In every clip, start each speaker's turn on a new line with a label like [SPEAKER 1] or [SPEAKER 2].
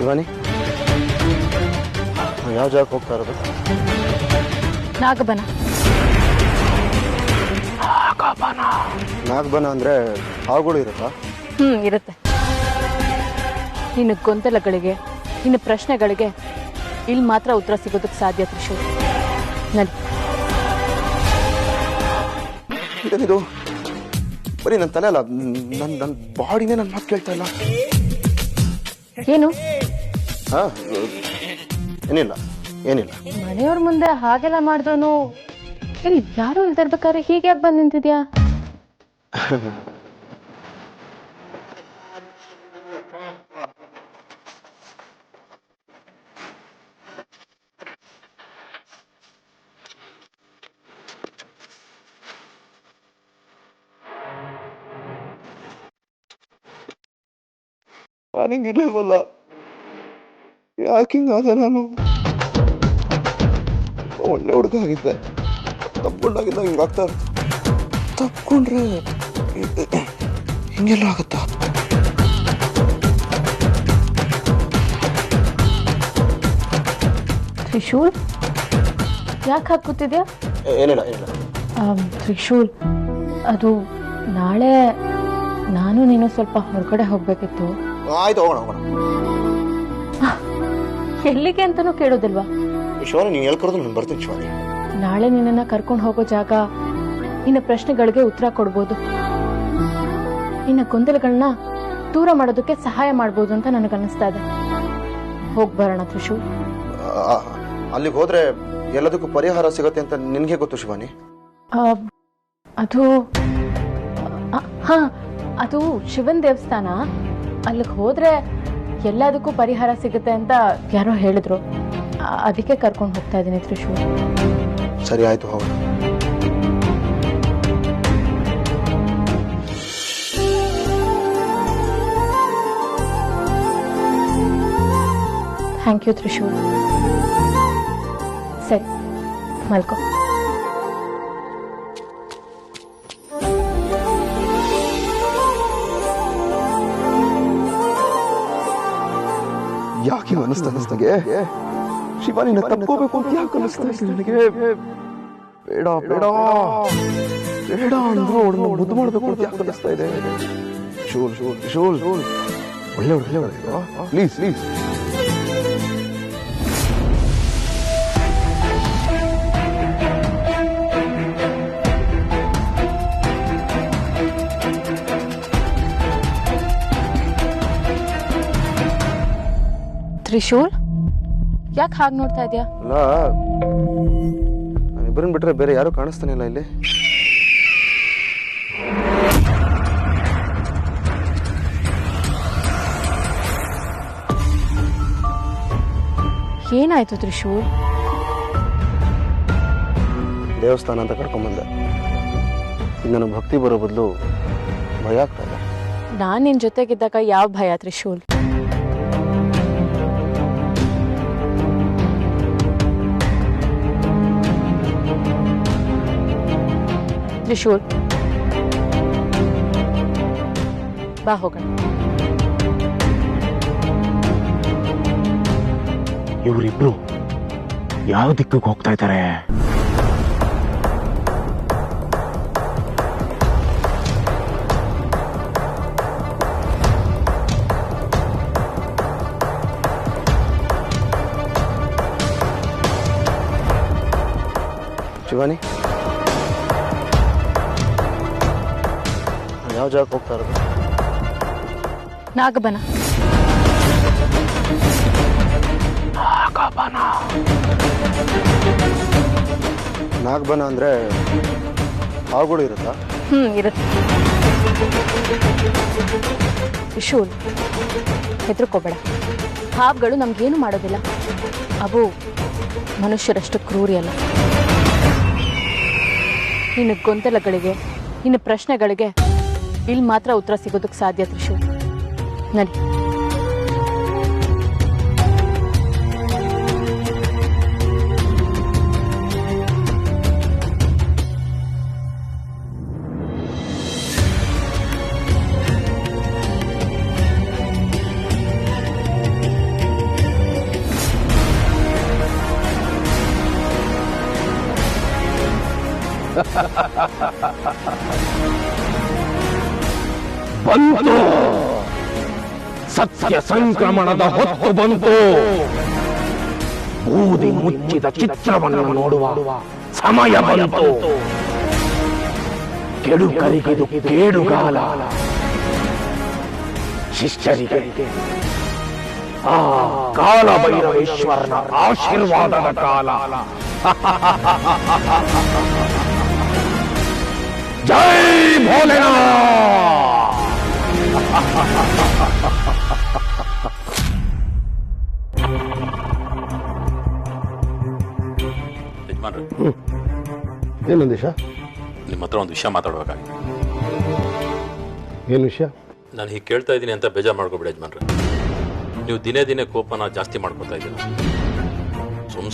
[SPEAKER 1] ಶಿವಾನಿ, ಯಾವ ಜಾಗಕ್ಕೆ ಹೋಗ್ತಾ ಇರೋದು?
[SPEAKER 2] ನಾಗಬನ.
[SPEAKER 1] ನಾಗಬನ ಅಂದ್ರೆ ಹಾವುಗಳು ಇರುತ್ತಾ?
[SPEAKER 2] ಇರುತ್ತೆ. ನಿನ್ನ ಗೊಂದಲಗಳಿಗೆ, ನಿನ್ನ ಪ್ರಶ್ನೆಗಳಿಗೆ ಇಲ್ಲಿ ಮಾತ್ರ ಉತ್ತರ ಸಿಗೋದಕ್ಕೆ ಸಾಧ್ಯ. ತ್ರಿಶೂಲ್,
[SPEAKER 1] ಇದೇನಿದು? ಬರೀ ನನ್ನ ತಲೆ ಅಲ್ಲ, ನನ್ನ ಬಾಡಿನೇ ನನ್ನ ಮಾತು ಕೇಳ್ತಾ ಇಲ್ಲ.
[SPEAKER 2] ಏನು?
[SPEAKER 1] ಏನಿಲ್ಲ ಏನಿಲ್ಲ.
[SPEAKER 2] ಮನೆಯವ್ರ ಮುಂದೆ ಹಾಗೆಲ್ಲ ಮಾಡಿದವನು ಇಲ್ಲಿ ಯಾರು ಇಲ್ದಿರ್ಬೇಕಾದ್ರೆ ಹೀಗೆ ಯಾಕೆ ಬಂದು ನಿಂತಿದ್ಯಾ?
[SPEAKER 1] ನಾನಿಂಗಿರ್ಲಿಲ್ವಲ್ಲ, ಯಾಕಿಂಗಾದ? ನಾನು ಒಳ್ಳೆ ಹುಡುಗ ಆಗಿದ್ದೆ, ತಪ್ಕೊಂಡಾಗಿದ್ದ ಹಿಂಗಾಗ್ತಾ ಇರ್ತು. ತಪ್ಕೊಂಡ್ರೆ ಹಿಂಗೆಲ್ಲ ಆಗುತ್ತಾ?
[SPEAKER 2] ತ್ರಿಶೂಲ್, ಯಾಕೆ ಹಾಕುತ್ತಿದ್ಯಾ?
[SPEAKER 1] ಏನಿಲ್ಲ ಏನಿಲ್ಲ.
[SPEAKER 2] ತ್ರಿಶೂಲ್, ಅದು ನಾಳೆ ನಾನು ನೀನು ಸ್ವಲ್ಪ ಹೊರಗಡೆ ಹೋಗ್ಬೇಕಿತ್ತು.
[SPEAKER 1] ಆಯ್ತು, ಹೋಗೋಣ ಹೋಗೋಣ.
[SPEAKER 2] ಎಲ್ಲಿಗೆ ಅಂತನೂ ಕೇಳೋದಿಲ್ವಾ?
[SPEAKER 1] ಶಿವಾನಿ, ನೀನು ಹೇಳ್ಕೊರೋದು ನಾನು ಬರ್ತೀನಿ. ಶಿವಾನಿ,
[SPEAKER 2] ನಾಳೆ ನಿನ್ನನ್ನು ಕರ್ಕೊಂಡು ಹೋಗೋ ಜಾಗ ನಿನ್ನ ಪ್ರಶ್ನೆಗಳಿಗೆ ಉತ್ತರ ಕೊಡ್ಬೋದು, ನಿನ್ನ ಗೊಂದಲಗಳನ್ನ ದೂರ ಮಾಡೋದಕ್ಕೆ ಸಹಾಯ ಮಾಡ್ಬೋದು ಅಂತ ನನಗನ್ನಿಸ್ತಾ ಇದೆ. ಹೋಗ್ಬರೋಣ ತ್ರಿಶೂಲ್.
[SPEAKER 1] ಅಲ್ಲಿಗೆ ಹೋದ್ರೆ ಎಲ್ಲದಕ್ಕೂ ಪರಿಹಾರ ಸಿಗತ್ತೆ ಅಂತ ನಿನಗೆ ಗೊತ್ತು ಶಿವಾನಿ?
[SPEAKER 2] ಅದು ಅದು ಶಿವನ್ ದೇವಸ್ಥಾನ. ಅಲ್ಲಿಗೆ ಹೋದ್ರೆ ಎಲ್ಲದಕ್ಕೂ ಪರಿಹಾರ ಸಿಗುತ್ತೆ ಅಂತ ಯಾರೋ ಹೇಳಿದ್ರು, ಅದಕ್ಕೆ ಕರ್ಕೊಂಡು ಹೋಗ್ತಾ ಇದ್ದೀನಿ ತ್ರಿಶೂಲ್.
[SPEAKER 1] ಸರಿ, ಆಯ್ತು, ಹೋಗೋಣ.
[SPEAKER 2] Thank you Trishul. ಸರಿ, ಮಲ್ಕೋ.
[SPEAKER 1] ಯಾಕೆ ಅನಿಸ್ತಾ ನನಗೆ? ಶಿವಾನಿ, ತಪ್ಕೋಬೇಕು ಅಂತ ಯಾಕೆ ಅನಿಸ್ತಾ ಇದೆ ನನಗೆ? ಬೇಡ ಬೇಡ ಬೇಡ ಅಂದ್ರು ಅವಳನ್ನ ಮುದ್ದು ಮಾಡಬೇಕು ಅಂತ ಯಾಕೆ ಅನಿಸ್ತಾ ಇದೆ? ಶೂಲ್ ಶೂಲ್ ಶೂಲ್ ಶೂಲ್ ಒಳ್ಳೆ ಒಳ್ಳೆ ಒಳ್ಳೆ ಪ್ಲೀಸ್ ಪ್ಲೀಸ್.
[SPEAKER 2] ತ್ರಿಶೂಲ್, ಯಾಕೆ ಹಾಗೆ ನೋಡ್ತಾ ಇದೆಯಾ?
[SPEAKER 1] ಅಲ್ಲ, ನಾವಿಬ್ಬರನ್ನ ಬಿಟ್ರೆ ಬೇರೆ ಯಾರು ಕಾಣಿಸ್ತಾನೆ ಇಲ್ಲ ಇಲ್ಲಿ.
[SPEAKER 2] ಏನಾಯ್ತು ತ್ರಿಶೂಲ್?
[SPEAKER 1] ದೇವಸ್ಥಾನ ಅಂತ ಕರ್ಕೊಂಡ್ಬಂದೆ. ಈಗ ನನಗೆ ಭಕ್ತಿ ಬರೋ ಬದಲು ಭಯ ಆಗ್ತಾ ಇದೆ.
[SPEAKER 2] ನಾನು ನಿನ್ ಜೊತೆಗಿದ್ದಾಗ ಯಾವ ಭಯ ತ್ರಿಶೂಲ್? ತ್ರಿಶೂಲ್, ಬಾ ಹೋಗೋಣ.
[SPEAKER 3] ಇವರಿಬ್ರು ಯಾವ ದಿಕ್ಕಿಗೆ ಹೋಗ್ತಾ ಇದ್ದಾರೆ?
[SPEAKER 1] ಶಿವಾನಿ, ಯಾವ ಜಾಗಕ್ಕೆ ಹೋಗ್ತಾ ಇರೋದು?
[SPEAKER 2] ನಾಗಬನ.
[SPEAKER 1] ನಾಗಬನ ಅಂದ್ರೆ ಹಾವುಗಳು ಇರುತ್ತಾ?
[SPEAKER 2] ಇರುತ್ತೆ. ತ್ರಿಶೂಲ್, ಹೆದರ್ಕೋಬೇಡ. ಹಾವುಗಳು ನಮ್ಗೇನು ಮಾಡೋದಿಲ್ಲ. ಅವು ಮನುಷ್ಯರಷ್ಟು ಕ್ರೂರಿ ಅಲ್ಲ. ನಿನ್ನ ಗೊಂದಲಗಳಿಗೆ, ನಿನ್ನ ಪ್ರಶ್ನೆಗಳಿಗೆ ಇಲ್ಲಿ ಮಾತ್ರ ಉತ್ತರ ಸಿಗೋದಕ್ಕೆ ಸಾಧ್ಯ. ತ್ರಿಶೂಲ್, ನಡಿ.
[SPEAKER 3] ಬಂತು, ಸತ್ಯ ಸಂಕ್ರಮಣದ ಹೊತ್ತು ಬಂತು. ಬೂದಿ ಮುಚ್ಚಿದ ಚಿತ್ರವನ್ನು ನೋಡುವ ಸಮಯ ಬಂತು. ಕೆಡುಕರಿಗಿದು ಕೇಡುಗಾಲ, ಶಿಷ್ಯರಿಗೆ ಆ ಕಾಲಭೈರವೇಶ್ವರನ ಆಶೀರ್ವಾದದ ಕಾಲ. ಜೈ ಭೋಲೆನಾಥ್.
[SPEAKER 4] ಯಜಮಾನ್ರೆ,
[SPEAKER 5] ಏನು ನಂದೀಶ?
[SPEAKER 4] ನಿಮ್ಮ ಹತ್ರ ಒಂದು ವಿಷಯ ಮಾತಾಡಬೇಕಾಗಿ.
[SPEAKER 5] ಏನು ವಿಷಯ?
[SPEAKER 4] ನಾನು ಹೀಗೆ ಕೇಳ್ತಾ ಇದ್ದೀನಿ ಅಂತ ಬೇಜಾರು ಮಾಡ್ಕೊಬೇಡಿ ಯಜಮಾನ್ರೆ. ನೀವು ದಿನೇ ದಿನೇ ಕೋಪನ ಜಾಸ್ತಿ ಮಾಡ್ಕೊತಾ ಇದ್ದೀರಾ.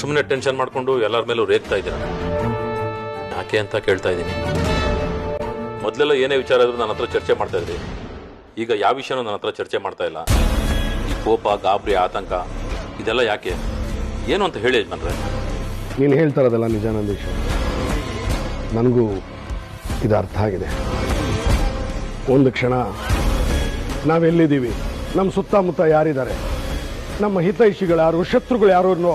[SPEAKER 4] ಸುಮ್ಮನೆ ಟೆನ್ಷನ್ ಮಾಡ್ಕೊಂಡು ಎಲ್ಲರ ಮೇಲೂ ರೇಗ್ತಾ ಇದ್ದೀರಾ. ಯಾಕೆ ಅಂತ ಕೇಳ್ತಾ ಇದ್ದೀನಿ. ಮೊದಲೆಲ್ಲ ಏನೇ ವಿಚಾರ ಇದ್ರು ನನ್ನ ಹತ್ರ ಚರ್ಚೆ ಮಾಡ್ತಾ ಇದ್ರಿ. ಈಗ ಯಾವ ವಿಷಯನೂ ನನ್ನ ಹತ್ರ ಚರ್ಚೆ ಮಾಡ್ತಾ ಇಲ್ಲ. ಈ ಕೋಪ, ಗಾಬರಿ, ಆತಂಕ ಇದೆಲ್ಲ ಯಾಕೆ, ಏನು ಅಂತ ಹೇಳಿ ಯಜಮಾನ್ರೆ.
[SPEAKER 5] ನೀನು ಹೇಳ್ತಾ ಇರೋದಲ್ಲ ನಿಜ ನಂದೀಶ. ನನಗೂ ಇದು ಅರ್ಥ ಆಗಿದೆ. ಒಂದು ಕ್ಷಣ ನಾವೆಲ್ಲಿದ್ದೀವಿ, ನಮ್ಮ ಸುತ್ತಮುತ್ತ ಯಾರಿದ್ದಾರೆ, ನಮ್ಮ ಹಿತೈಷಿಗಳು ಯಾರು, ಶತ್ರುಗಳು ಯಾರು ಅನ್ನೋ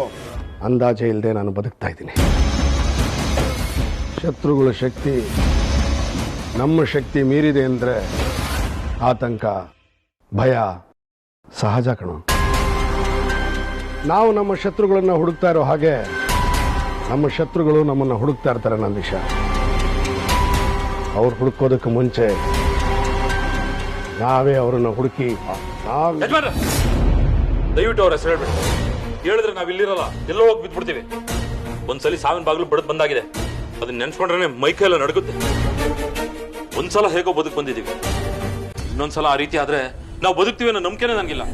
[SPEAKER 5] ಅಂದಾಜೆ ಇಲ್ಲದೆ ನಾನು ಬದುಕ್ತಾ ಇದ್ದೀನಿ. ಶತ್ರುಗಳ ಶಕ್ತಿ ನಮ್ಮ ಶಕ್ತಿ ಮೀರಿದೆ ಅಂದರೆ ಆತಂಕ, ಭಯ ಸಹಜ ಕಣೋ. ನಾವು ನಮ್ಮ ಶತ್ರುಗಳನ್ನು ಹುಡುಕ್ತಾ ಇರೋ ಹಾಗೆ ನಮ್ಮ ಶತ್ರುಗಳು ನಮ್ಮನ್ನು ಹುಡುಕ್ತಾ ಇರ್ತಾರೆ ನಂದೀಶ. ಅವ್ರು ಹುಡುಕೋದಕ್ಕೆ ಮುಂಚೆ ನಾವೇ ಅವರನ್ನು ಹುಡುಕಿ
[SPEAKER 4] ಯಜಮಾನ್ರೆ, ದಯವಿಟ್ಟು ಅವ್ರ ಹೆಸರು ಹೇಳ್ಬೇಡಿ. ಹೇಳಿದ್ರೆ ನಾವ್ ಇಲ್ಲಿರಲ್ಲ, ಎಲ್ಲೋ ಹೋಗಿ ಬಿದ್ಬಿಡ್ತೀವಿ. ಒಂದ್ಸಲಿ ಸಾವಿನ ಬಾಗಿಲು ಬಡದ್ ಬಂದಾಗಿದೆ. ಅದನ್ನ ನೆನ್ಸ್ಕೊಂಡ್ರೆ ಮೈಕೈ ಎಲ್ಲ ನಡುಗುತ್ತೆ. ಒಂದ್ಸಲ ಹೇಗೋ ಬದುಕ್ ಬಂದಿದೀವಿ, ಇನ್ನೊಂದ್ಸಲ ಆ ರೀತಿ ಆದ್ರೆ ನಾವು ಬದುಕ್ತೀವಿ ಅನ್ನೋ ನಂಬಿಕೆನೇ ನನಗಿಲ್ಲ.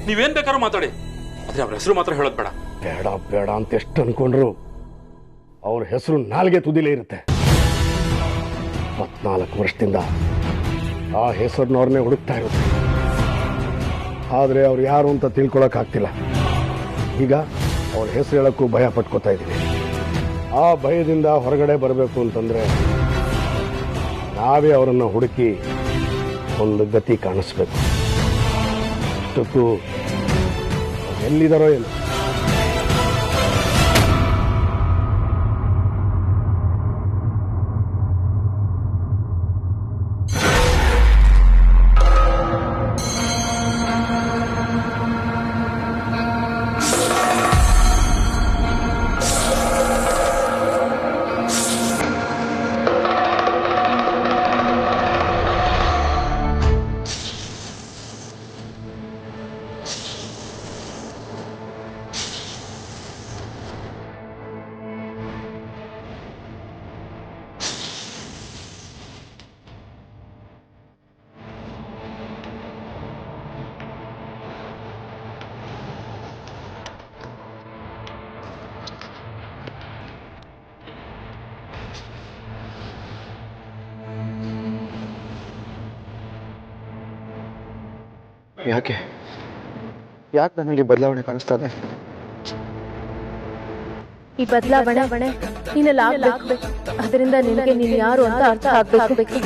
[SPEAKER 4] ನೀವೇನ್ ಬೇಕಾದ್ರೂ ಮಾತಾಡಿ, ಆದ್ರೆ ಅವ್ರ ಹೆಸರು ಮಾತ್ರ ಹೇಳೋದ್ ಬೇಡ.
[SPEAKER 5] ಬೇಡ ಬೇಡ ಅಂತ ಎಷ್ಟು ಅನ್ಕೊಂಡ್ರು ಅವ್ರ ಹೆಸರು ನಾಲ್ಗೆ ತುದಿಲೇ ಇರುತ್ತೆ. 14 ವರ್ಷದಿಂದ ಆ ಹೆಸರಿನವ್ರನ್ನೇ ಹುಡುಕ್ತಾ ಇರುತ್ತೆ. ಆದರೆ ಅವ್ರು ಯಾರು ಅಂತ ತಿಳ್ಕೊಳಕ್ಕಾಗ್ತಿಲ್ಲ. ಈಗ ಅವ್ರ ಹೆಸರು ಹೇಳಕ್ಕೂ ಭಯ ಪಟ್ಕೋತಾ ಇದ್ದೀವಿ. ಆ ಭಯದಿಂದ ಹೊರಗಡೆ ಬರಬೇಕು ಅಂತಂದ್ರೆ ನಾವೇ ಅವರನ್ನು ಹುಡುಕಿ ಒಂದು ಗತಿ ಕಾಣಿಸ್ಬೇಕು. ಅಷ್ಟಕ್ಕೂ ಎಲ್ಲಿದ್ದಾರೋ ಏನು.
[SPEAKER 1] ಯಾಕೆ ಯಾಕೆ ನನಗೆ ಬದಲಾವಣೆ ಕಾಣಿಸ್ತಾ ಇದೆ?
[SPEAKER 2] ಈ ಬದಲಾವಣೆ ನೀನಲ್ಲಿ ಆಗ್ಬೇಕು. ಅದರಿಂದ ನಿನಗೆ ನೀನು ಯಾರು ಅಂತ ಅರ್ಥ ಆಗ್ಬೇಕು.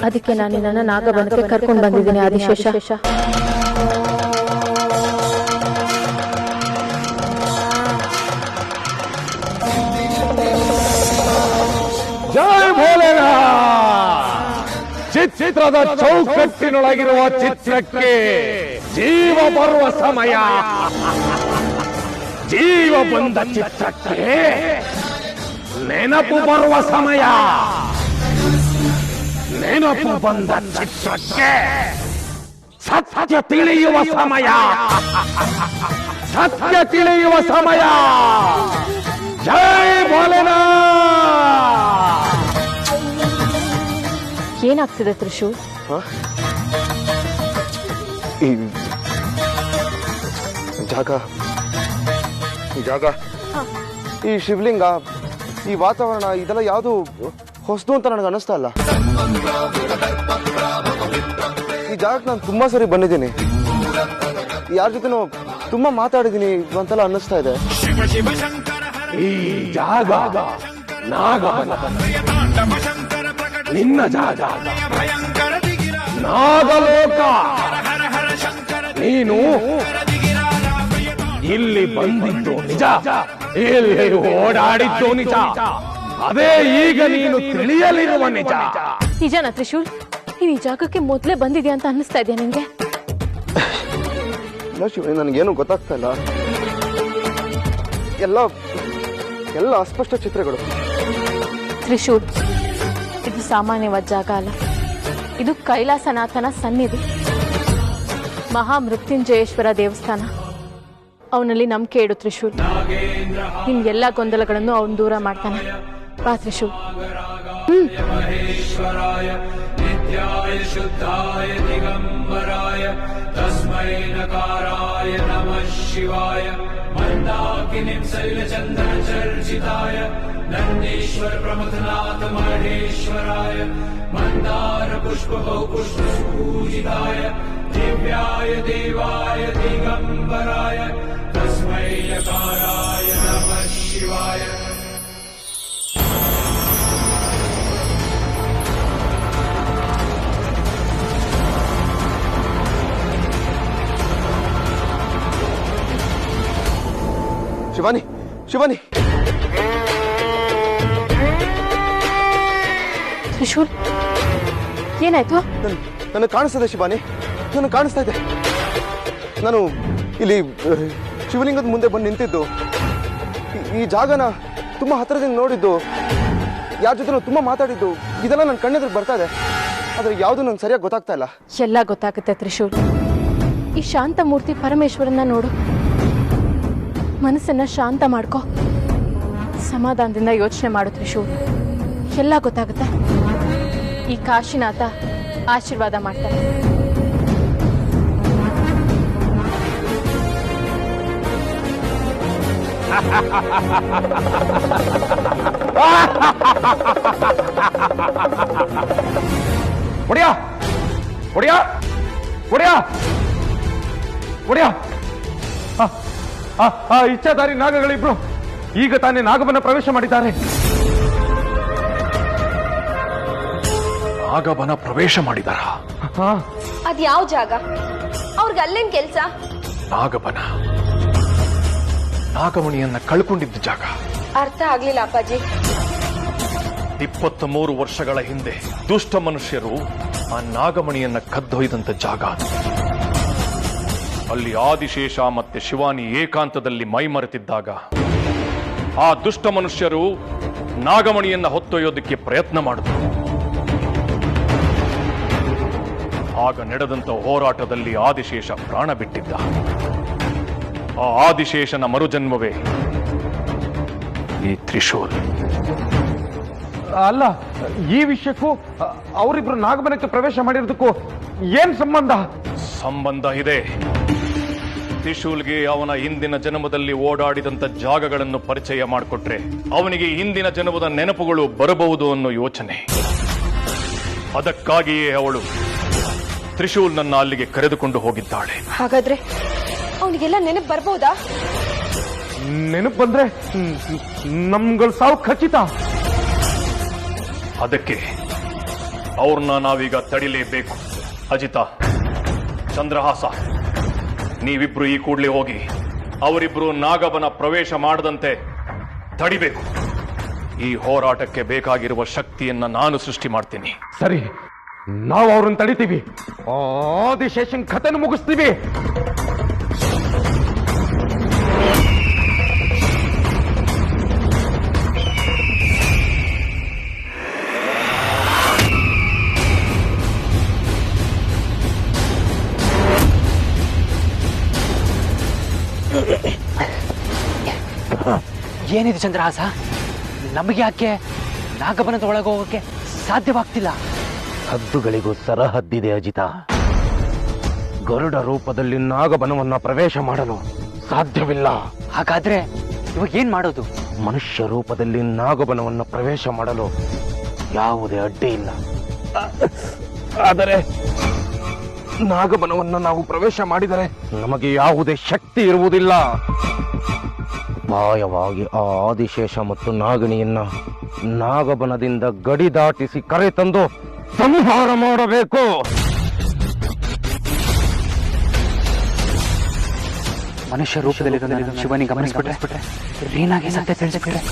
[SPEAKER 2] ಅದಕ್ಕೆ ನಾನು ನಿನ್ನನ್ನು ನಾಗಬನಕ್ಕೆ ಕರ್ಕೊಂಡು ಬಂದಿದ್ದೀನಿ ಆದಿಶೇಷ.
[SPEAKER 3] ಜೈ ಭೋಲೆನಾಥ್. ಚಿತ್ರದ ಚೌಕಟ್ಟಿನೊಳಗಿರುವ ಚಿತ್ರಕ್ಕೆ ಜೀವ ಬರುವ ಸಮಯ. ಜೀವ ಬಂದ ಚಿತ್ರಕ್ಕೆ ನೆನಪು ಬರುವ ಸಮಯ. ನೆನಪು ಬಂದ ಚಿತ್ರಕ್ಕೆ ಸತ್ಯ ತಿಳಿಯುವ ಸಮಯ. ಸತ್ಯ ತಿಳಿಯುವ ಸಮಯ. ಜೈ ಭೋಲೆನಾಥ್.
[SPEAKER 2] ಏನಾಗ್ತಿದೆ ತ್ರಿಶೂಲ್?
[SPEAKER 1] ಈ ಜಾಗ, ಈ ಶಿವಲಿಂಗ, ಈ ವಾತಾವರಣ, ಇದೆಲ್ಲ ಯಾವುದು ಹೊಸದು ಅಂತ ನನಗೆ ಅನಿಸ್ತಾ ಇಲ್ಲ. ಈ ಜಾಗಕ್ಕೆ ನಾನು ತುಂಬಾ ಸರಿ ಬಂದಿದ್ದೀನಿ, ಯಾರ ಜೊತೆನೂ ತುಂಬಾ ಮಾತಾಡಿದ್ದೀನಿ ಅಂತೆಲ್ಲ ಅನ್ನಿಸ್ತಾ ಇದೆ.
[SPEAKER 3] ಈ ಜಾಗ
[SPEAKER 5] ನಾಗಬನ ನಿನ್ನ ಜಾಗ ನಾಗಲೋಕ. ನೀನು ಇಲ್ಲಿ ಬಂದಿದ್ದು ನಿಜ, ಇಲ್ಲಿ ಓಡಾಡಿದ್ದು ನಿಜ, ಅದೇ ಈಗ ನೀನು ತಿಳಿಯಲಿರುವ ನಿಜ.
[SPEAKER 2] ನಿಜನಾ ತ್ರಿಶೂಲ್? ನೀನ್ ಈ ಜಾಗಕ್ಕೆ ಮೊದ್ಲೇ ಬಂದಿದ್ಯಾ ಅಂತ ಅನ್ನಿಸ್ತಾ ಇದೆಯಾ ನಿನ್ಗೆ?
[SPEAKER 1] ಇಲ್ಲ ಶಿವಾನಿ, ನನಗೇನು ಗೊತ್ತಾಗ್ತಾ ಇಲ್ಲ. ಎಲ್ಲ ಎಲ್ಲ ಅಸ್ಪಷ್ಟ ಚಿತ್ರಗಳು.
[SPEAKER 2] ತ್ರಿಶೂಲ್, ಇದು ಸಾಮಾನ್ಯವಾದ ಜಾಗ ಅಲ್ಲ, ಇದು ಕೈಲಾಸನಾಥನ ಸನ್ನಿಧಿ, ಮಹಾಮೃತ್ಯುಂಜಯೇಶ್ವರ ದೇವಸ್ಥಾನ. ಅವನಲ್ಲಿ ನಂಬಿಕೆ ಇಡು ತ್ರಿಶೂಲ್. ನಿನ್ ಎಲ್ಲ ಗೊಂದಲಗಳನ್ನು ಅವನು ದೂರ ಮಾಡ್ತಾನೆ. ಬಾ ತ್ರಿಶೂಲ್.
[SPEAKER 6] नित्याय शुद्धाय दिगंबराय तस्मै नकाराय नमः शिवाय मंदाकिनीं शैलचंदन चर्चिताय नंदीश्वर प्रमथनाथ महेश्वराय मंदार पुष्प पुष्प पूजिताय दिव्याय देवाय दिगंबराय तस्मै नकाराय नमः शिवाय.
[SPEAKER 1] ಶಿವಾನಿ, ಶಿವಾನಿ,
[SPEAKER 2] ತ್ರಿಶೂಲ್, ಏನಾಯ್ತು?
[SPEAKER 1] ನನಗೆ ಕಾಣಿಸ್ತಾ ಇದೆ ಶಿವಾನಿ, ನನಗೆ ಕಾಣಿಸ್ತಾ ಇದೆ. ನಾನು ಇಲ್ಲಿ ಶಿವಲಿಂಗದ ಮುಂದೆ ಬಂದು ನಿಂತಿದ್ದು, ಈ ಜಾಗನ ತುಂಬಾ ಹತ್ತಿರದಿಂದ ನೋಡಿದ್ದು, ಯಾರ ಜೊತೆ ತುಂಬಾ ಮಾತಾಡಿದ್ದು, ಇದೆಲ್ಲ ನನ್ನ ಕಣ್ಣೆದುರು ಬರ್ತಾ ಇದೆ. ಆದ್ರೆ ಯಾವುದು ನಂಗೆ ಸರಿಯಾಗಿ ಗೊತ್ತಾಗ್ತಾ ಇಲ್ಲ.
[SPEAKER 2] ಎಲ್ಲ ಗೊತ್ತಾಗುತ್ತೆ ತ್ರಿಶೂಲ್. ಈ ಶಾಂತ ಮೂರ್ತಿ ಪರಮೇಶ್ವರನ್ನ ನೋಡು, ಮನಸ್ಸನ್ನ ಶಾಂತ ಮಾಡ್ಕೋ, ಸಮಾಧಾನದಿಂದ ಯೋಚನೆ ಮಾಡು ತ್ರಿಶೂಲ್. ಎಲ್ಲ ಗೊತ್ತಾಗುತ್ತೆ. ಈ ಕಾಶಿನಾಥ ಆಶೀರ್ವಾದ ಮಾಡ್ತಾರೆ.
[SPEAKER 5] ಒಡೆಯ ಒಡೆಯ ಒಡೆಯ ಒಡೆಯ, ಇಚ್ಛಾಧಾರಿ ನಾಗಗಳಿಬ್ರು ಈಗ ತಾನೇ ನಾಗಬನ ಪ್ರವೇಶ ಮಾಡಿದ್ದಾರೆ. ನಾಗಬನ ಪ್ರವೇಶ ಮಾಡಿದಾರ?
[SPEAKER 7] ಅದ್ ಯಾವ ಜಾಗ? ಅವ್ರಿಗೆ ಅಲ್ಲೇನ್ ಕೆಲ್ಸ?
[SPEAKER 5] ನಾಗಬನ ನಾಗಮಣಿಯನ್ನ ಕಳ್ಕೊಂಡಿದ್ದ ಜಾಗ.
[SPEAKER 7] ಅರ್ಥ ಆಗ್ಲಿಲ್ಲ ಅಪ್ಪಾಜಿ.
[SPEAKER 8] 23 ವರ್ಷಗಳ ಹಿಂದೆ ದುಷ್ಟ ಮನುಷ್ಯರು ಆ ನಾಗಮಣಿಯನ್ನ ಕದ್ದೊಯ್ದಂತ ಜಾಗ. ಅಲ್ಲಿ ಆದಿಶೇಷ ಮತ್ತೆ ಶಿವಾನಿ ಏಕಾಂತದಲ್ಲಿ ಮೈಮರೆತಿದ್ದಾಗ ಆ ದುಷ್ಟ ಮನುಷ್ಯರು ನಾಗಮಣಿಯನ್ನ ಹೊತ್ತೊಯ್ಯೋದಕ್ಕೆ ಪ್ರಯತ್ನ ಮಾಡಿದ್ರು. ಆಗ ನಡೆದಂತ ಹೋರಾಟದಲ್ಲಿ ಆದಿಶೇಷ ಪ್ರಾಣ ಬಿಟ್ಟಿದ್ದ. ಆ ಆದಿಶೇಷನ ಮರುಜನ್ಮವೇ ಈ ತ್ರಿಶೂಲ್.
[SPEAKER 5] ಅಲ್ಲ, ಈ ವಿಷಯಕ್ಕೂ ಅವರಿಬ್ರು ನಾಗಮನಕ್ಕೆ ಪ್ರವೇಶ ಮಾಡಿರೋದಕ್ಕೂ ಏನ್ ಸಂಬಂಧ?
[SPEAKER 8] ಸಂಬಂಧ ಇದೆ. ತ್ರಿಶೂಲ್ಗೆ ಅವನ ಹಿಂದಿನ ಜನ್ಮದಲ್ಲಿ ಓಡಾಡಿದಂತ ಜಾಗಗಳನ್ನು ಪರಿಚಯ ಮಾಡಿಕೊಟ್ರೆ ಅವನಿಗೆ ಹಿಂದಿನ ಜನ್ಮದ ನೆನಪುಗಳು ಬರಬಹುದು ಅನ್ನೋ ಯೋಚನೆ. ಅದಕ್ಕಾಗಿಯೇ ಅವಳು ತ್ರಿಶೂಲ್ನನ್ನ ಅಲ್ಲಿಗೆ ಕರೆದುಕೊಂಡು ಹೋಗಿದ್ದಾಳೆ.
[SPEAKER 7] ಹಾಗಾದ್ರೆ ಅವನಿಗೆಲ್ಲ ನೆನಪು ಬರ್ಬೋದಾ?
[SPEAKER 5] ನೆನಪು ಬಂದ್ರೆ ನಮ್ಗಳ ಸಾವು ಖಚಿತ.
[SPEAKER 8] ಅದಕ್ಕೆ ಅವ್ರನ್ನ ನಾವೀಗ ತಡಿಲೇಬೇಕು. ಅಜಿತ, ಚಂದ್ರಹಾಸ, ನೀವಿಬ್ರು ಈ ಕೂಡಲೇ ಹೋಗಿ ಅವರಿಬ್ರು ನಾಗಬನ ಪ್ರವೇಶ ಮಾಡದಂತೆ ತಡಿಬೇಕು. ಈ ಹೋರಾಟಕ್ಕೆ ಬೇಕಾಗಿರುವ ಶಕ್ತಿಯನ್ನ ನಾನು ಸೃಷ್ಟಿ ಮಾಡ್ತೀನಿ.
[SPEAKER 5] ಸರಿ, ನಾವು ಅವ್ರನ್ನ ತಡಿತೀವಿ. ಆದಿಶೇಷನ್ ಕಥೆನ ಮುಗಿಸ್ತೀವಿ.
[SPEAKER 9] ಏನಿದೆ ಚಂದ್ರಹಾಸ? ನಮಗೆ ಯಾಕೆ ನಾಗಬನದ ಒಳಗೆ ಹೋಗೋಕೆ ಸಾಧ್ಯವಾಗ್ತಿಲ್ಲ?
[SPEAKER 3] ಹದ್ದುಗಳಿಗೂ ಸರಹದ್ದಿದೆ ಅಜಿತ. ಗರುಡ ರೂಪದಲ್ಲಿ ನಾಗಬನವನ್ನ ಪ್ರವೇಶ ಮಾಡಲು ಸಾಧ್ಯವಿಲ್ಲ.
[SPEAKER 9] ಹಾಗಾದ್ರೆ ಇವಾಗ ಏನ್ ಮಾಡೋದು?
[SPEAKER 3] ಮನುಷ್ಯ ರೂಪದಲ್ಲಿ ನಾಗಬನವನ್ನ ಪ್ರವೇಶ ಮಾಡಲು ಯಾವುದೇ ಅಡ್ಡಿ ಇಲ್ಲ. ಆದರೆ ನಾಗಬನವನ್ನ ನಾವು ಪ್ರವೇಶ ಮಾಡಿದರೆ ನಮಗೆ ಯಾವುದೇ ಶಕ್ತಿ ಇರುವುದಿಲ್ಲ. ಮಾಯವಾಗಿ ಆ ಆದಿಶೇಷ ಮತ್ತು ನಾಗಿಣಿಯನ್ನ ನಾಗಬನದಿಂದ ಗಡಿ ದಾಟಿಸಿ ಕರೆ ತಂದು ಸಂಹಾರ ಮಾಡಬೇಕು.
[SPEAKER 9] ಮನುಷ್ಯ ರೂಪದಲ್ಲಿ ಶಿವನಿಗೆ ಗಮನಿಸ್ಬಿಟ್ರೆ ಏನಾಗಿ ಸತ್ಯ ತಿಳಿಸ್ಬಿಟ್ರೆ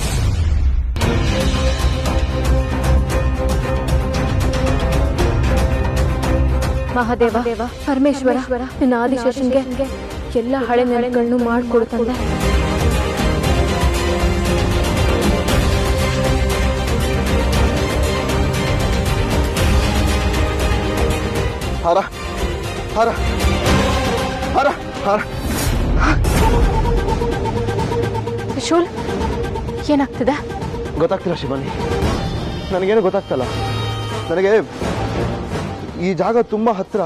[SPEAKER 2] ಮಹಾದೇವ ಪರಮೇಶ್ವರ ನಿನ್ನ ಆದಿಶೇಷನ್ಗೆ ಎಲ್ಲ ಹಳೆ ನೆಲೆಗಳನ್ನು ಮಾಡಿಕೊಡ್ತಂದೆ.
[SPEAKER 1] ಹರ ಹರ ಹರ ಹರ
[SPEAKER 2] ತ್ರಿಶೂಲ್ ಏನಾಗ್ತದೆ?
[SPEAKER 1] ಗೊತ್ತಾಗ್ತಿಲ್ಲ ಶಿವಾನಿ, ನನಗೇನು ಗೊತ್ತಾಗ್ತಲ್ಲ. ನನಗೆ ಈ ಜಾಗ ತುಂಬ ಹತ್ರ,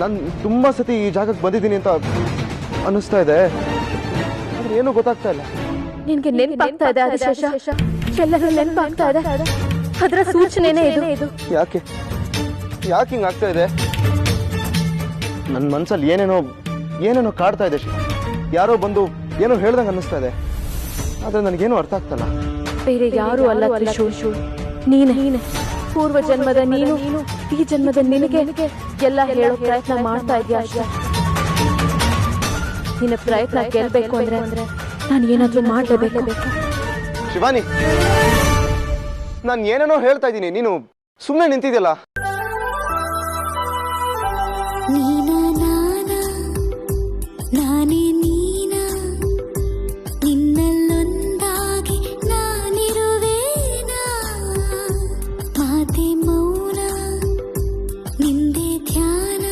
[SPEAKER 1] ನಾನು ತುಂಬ ಸತಿ ಈ ಜಾಗಕ್ಕೆ ಬಂದಿದ್ದೀನಿ ಅಂತ ಅನ್ನಿಸ್ತಾ ಇದೆ. ಆದರೆ ಏನೂ ಗೊತ್ತಾಗ್ತಾ ಇಲ್ಲ.
[SPEAKER 2] ನಿನ್ಗೆ ನೆನಪಾಗ್ತಾ ಇದೆ ಆದಿಶೇಷ, ಎಲ್ಲರೂ ನೆನಪಾಗ್ತಾ ಇದೆ. ಅದರ ಸೂಚನೆನೇ ಇದು.
[SPEAKER 1] ಯಾಕೆ ಯಾಕೆ ಹಿಂಗೆ ಆಗ್ತಾ ಇದೆ? ನನ್ನ ಮನಸ್ಸಲ್ಲಿ ಏನೇನೋ ಕಾಡ್ತಾ ಇದೆ ಶಿವ. ಯಾರೋ ಬಂದು ಏನೋ ಹೇಳ್ದಂಗೆ ಅನ್ನಿಸ್ತಾ ಇದೆ. ಆದರೆ ನನಗೇನು ಅರ್ಥ ಆಗ್ತಲ್ಲ.
[SPEAKER 2] ಬೇರೆ ಯಾರೂ ಅಲ್ಲ ತ್ರಿಶೂಲ್, ನೀನೆ. ಪೂರ್ವ ಜನ್ಮದ ನೀನು ಈ ಜನ್ಮದ ನಿನಗೆ ಎಲ್ಲ ಹೇಳೋ ಪ್ರಯತ್ನ ಮಾಡ್ತಾ ಇದೆಯಾ ಅಷ್ಟೇ. ನಿನ್ನ ಪ್ರಯತ್ನ ಗೆಲ್ಬೇಕು ಅಂದ್ರೆ ನಾನು ಏನಾದ್ರೂ ಮಾಡಲೇಬೇಕು.
[SPEAKER 1] ಶಿವಾನಿ, ನಾನು ಏನೇನೋ ಹೇಳ್ತಾ ಇದ್ದೀನಿ, ನೀನು ಸುಮ್ಮನೆ ನಿಂತಿದ್ಯಲ್ಲ.
[SPEAKER 10] ನಾನೇ ನೀನ, ನಿನ್ನಲ್ಲೊಂದಾಗಿ ನಾನಿರುವೇನಾ? ಮಾತೆ ಮೌನ, ನಿಂದೆ ಧ್ಯಾನ,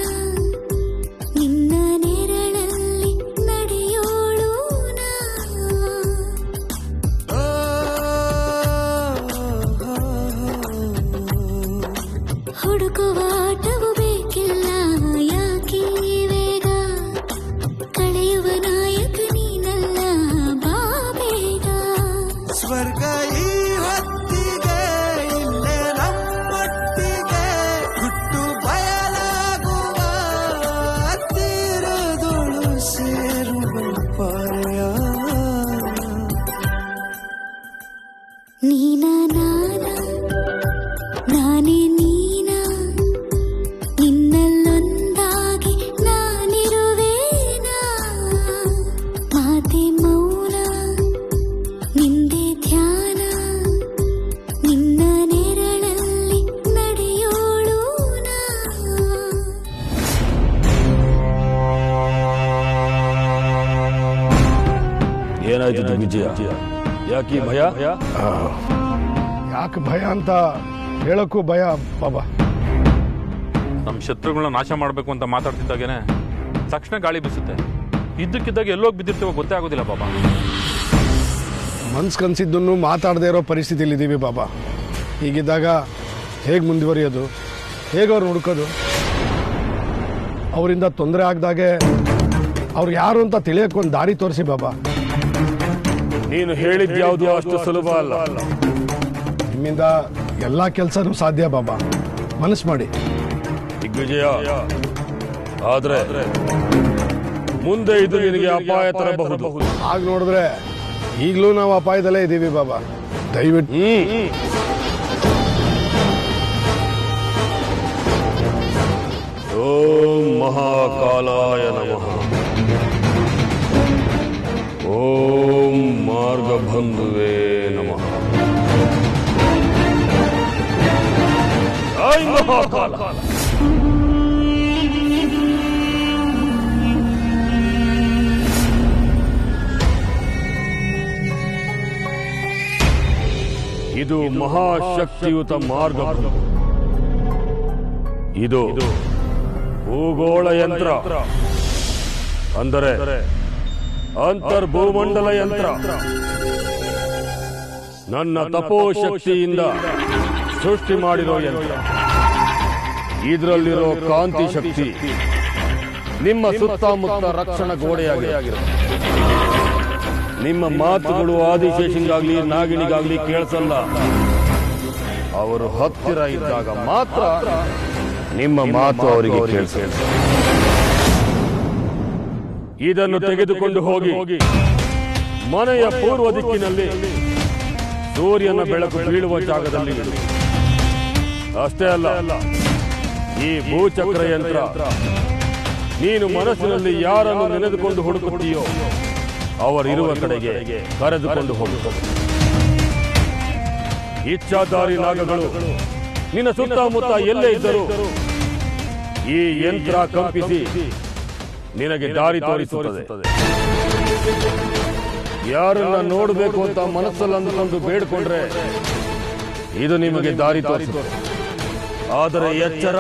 [SPEAKER 10] ನಿನ್ನ ನೆರಳಲ್ಲಿ ನಡೆಯೋಳು ನಾ. ಹುಡುಕುವ ಆಟವು ಬೇಕಿಲ್ಲ, ಯಾಕೆ ವೇಗ? ಕಳೆಯುವ ನಾಯಕ ನೀನಲ್ಲ, ಬಾ ಬೇಗ.
[SPEAKER 11] ಸ್ವರ್ಗ ಈ ಹೊತ್ತಿಗೆ ಇಲ್ಲೇ ನಮ್ಮೊಟ್ಟಿಗೆ ಹುಟ್ಟು ಬಯಲಾಗುವ ತೀರದೊಳು ಸೇರುವ ಪಾಯ.
[SPEAKER 10] ನೀನ ನಾನ, ನಾನೇ ನೀನ, ನಿನ್ನಲ್ಲೊಂದಾಗಿ ನಾನಿರುವೇನಾ? ಮಾತೆ ಮೌನ, ನಿಂದೆ ಧ್ಯಾನ, ನಿನ್ನ ನೆರಳಲ್ಲಿ ನಡೆಯೋಳು ನಾ.
[SPEAKER 5] ಏನಾಯ್ತು ವಿಜಯ? ಯಾಕೆ ಭಯ? ಯಾಕೆ ಭಯ ಅಂತ ಹೇಳಕ್ಕೂ ಭಯ ಬಾಬಾ.
[SPEAKER 4] ನಮ್ಮ ಶತ್ರುಗಳನ್ನ ನಾಶ ಮಾಡಬೇಕು ಅಂತ ಮಾತಾಡ್ತಿದ್ದಾಗೇನೆ ತಕ್ಷಣ ಗಾಳಿ ಬೀಸುತ್ತೆ. ಇದ್ದಕ್ಕಿದ್ದಾಗ ಎಲ್ಲೋಗಿ ಬಿದ್ದಿರ್ತೇವೋ ಗೊತ್ತೇ ಆಗೋದಿಲ್ಲ ಬಾಬಾ.
[SPEAKER 5] ಮನ್ಸು ಕನ್ಸಿದ್ದನ್ನು ಮಾತಾಡದೇ ಇರೋ ಪರಿಸ್ಥಿತಿಯಲ್ಲಿ ಇದ್ದೀವಿ ಬಾಬಾ. ಹೀಗಿದ್ದಾಗ ಹೇಗೆ ಮುಂದುವರಿಯೋದು? ಹೇಗೆ ಅವ್ರು ಹುಡುಕೋದು? ಅವರಿಂದ ತೊಂದರೆ ಆಗದಾಗೆ ಅವ್ರು ಯಾರು ಅಂತ ತಿಳಿಯೋಕ್ಕೊಂದು ದಾರಿ ತೋರಿಸಿ ಬಾಬಾ.
[SPEAKER 8] ನೀನು ಹೇಳಿದ್ಯಾವುದು ಅಷ್ಟು ಸುಲಭ ಅಲ್ಲ.
[SPEAKER 5] ನಿಮ್ಮಿಂದ ಎಲ್ಲ ಕೆಲಸನೂ ಸಾಧ್ಯ ಬಾಬಾ. ಮನಸ್ಸು ಮಾಡಿ.
[SPEAKER 8] ದಿಗ್ವಿಜಯ, ಆದ್ರೆ ಮುಂದೆ ಇದು ನಿನಗೆ ಅಪಾಯ ತರಬಹುದು.
[SPEAKER 5] ಆಗ ನೋಡಿದ್ರೆ ಈಗಲೂ ನಾವು ಅಪಾಯದಲ್ಲೇ ಇದ್ದೀವಿ ಬಾಬಾ. ದಯವಿಟ್ಟು
[SPEAKER 8] ಓಂ ಮಹಾಕಾಲಾಯ ನಮಃ. ಓಂ ಮಾರ್ಗಬಂಧುವೇ ನಮಃ. ಜೈ ಮಹಾಕಾಲ. ಇದು ಮಹಾಶಕ್ತಿಯುತ ಮಾರ್ಗಬಂಧು. ಇದು ಭೂಗೋಳ ಯಂತ್ರ, ಅಂದರೆ ಅಂತರ್ಭೂಮಂಡಲ ಯಂತ್ರ. ನನ್ನ ತಪೋಶಕ್ತಿಯಿಂದ ಸೃಷ್ಟಿ ಮಾಡಿರೋ ಯಂತ್ರ. ಇದರಲ್ಲಿರೋ ಕಾಂತಿ ಶಕ್ತಿ ನಿಮ್ಮ ಸುತ್ತಮುತ್ತ ರಕ್ಷಣಾ ಗೋಡೆಯಾಗಿರುತ್ತೆ. ನಿಮ್ಮ ಮಾತುಗಳು ಆದಿಶೇಷನಿಗಾಗ್ಲಿ ನಾಗಿಣಿಗಾಗ್ಲಿ ಕೇಳಿಸಲ್ಲ. ಅವರು ಹತ್ತಿರ ಇದ್ದಾಗ ಮಾತ್ರ ನಿಮ್ಮ ಮಾತು ಅವರಿಗೆ ಕೇಳಿಸುತ್ತೆ. ಇದನ್ನು ತೆಗೆದುಕೊಂಡು ಹೋಗಿ ಮನೆಯ ಪೂರ್ವ ದಿಕ್ಕಿನಲ್ಲಿ
[SPEAKER 5] ಸೂರ್ಯನ ಬೆಳಕು ಬೀಳುವ ಜಾಗದಲ್ಲಿ ಇಡು. ಅಷ್ಟೇ ಅಲ್ಲ, ಈ ಭೂಚಕ್ರ ಯಂತ್ರ ನೀನು ಮನಸ್ಸಿನಲ್ಲಿ ಯಾರನ್ನು ನೆನೆದುಕೊಂಡು ಹುಡುಕುತ್ತೀಯೋ ಅವರಿರುವ ಕಡೆಗೆ ಕರೆದುಕೊಂಡು ಹೋಗುತ್ತದೆ. ಇಚ್ಛಾಧಾರಿ ನಾಗಗಳು ನಿನ್ನ ಸುತ್ತಮುತ್ತ ಎಲ್ಲೇ ಇದ್ದರೂ ಈ ಯಂತ್ರ ಕಂಪಿಸಿ ನಿನಗೆ ದಾರಿ ತೋರಿಸುತ್ತದೆ. ಯಾರನ್ನ ನೋಡಬೇಕು ಅಂತ ಮನಸ್ಸಲ್ಲಿ ಅಂದುಕೊಂಡು ಬೇಡ್ಕೊಂಡ್ರೆ ಇದು ನಿಮಗೆ ದಾರಿ ತೋರಿಸುತ್ತದೆ. ಆದರೆ ಎಚ್ಚರ,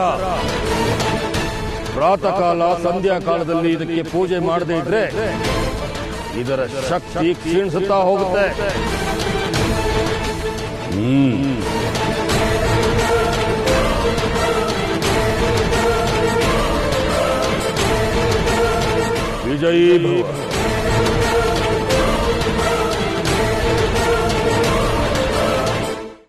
[SPEAKER 5] ಪ್ರಾತಃ ಕಾಲ ಸಂಧ್ಯಾ ಕಾಲದಲ್ಲಿ ಇದಕ್ಕೆ ಪೂಜೆ ಮಾಡದೇ ಇದ್ರೆ ಇದರ ಶಕ್ತಿ ಕ್ಷೀಣಿಸುತ್ತಾ ಹೋಗುತ್ತೆ. ವಿಜಯೀ ಭವ.